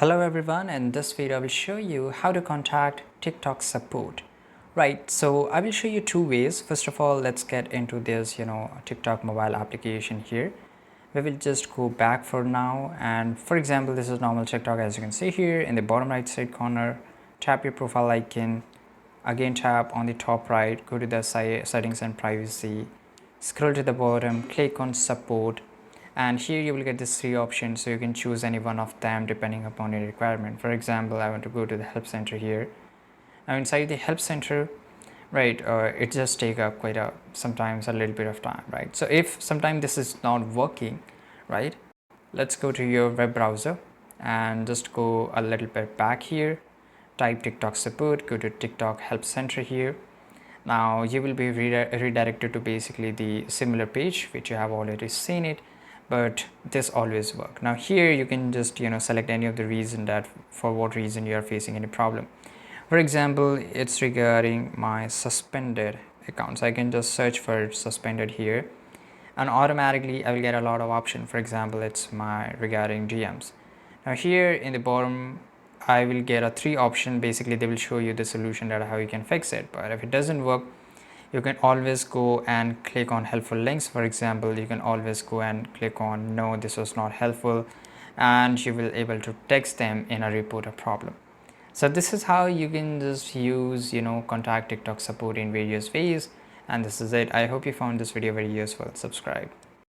Hello everyone, in this video I will show you how to contact TikTok support. Right, so I will show you two ways. First of all, let's get into this TikTok mobile application here. We will just go back for now, and for example, this is normal TikTok. As you can see here in the bottom right side corner, tap your profile icon, again tap on the top right, go to the settings and privacy, scroll to the bottom, click on support, and here you will get these three options, so you can choose any one of them depending upon your requirement. For example, I want to go to the help center here. Now inside the help center, right, it just take up quite a sometimes a little bit of time, right? So if sometimes this is not working, right, let's go to your web browser and just go a little bit back here, type TikTok support, go to TikTok help center here. Now you will be redirected to basically the similar page which you have already seen it, but this always work. Now here you can just select any of the reason that for what reason you are facing any problem. For example, it's regarding my suspended accounts. I can just search for suspended here, and automatically I will get a lot of option. For example, it's my regarding DMs. Now here in the bottom I will get a three option. Basically they will show you the solution that how you can fix it, but if it doesn't work, you can always go and click on helpful links. For example, you can always go and click on no, this was not helpful, and you will able to text them in a report a problem. So this is how you can just use contact TikTok support in various ways, and this is it. I hope you found this video very useful. Subscribe.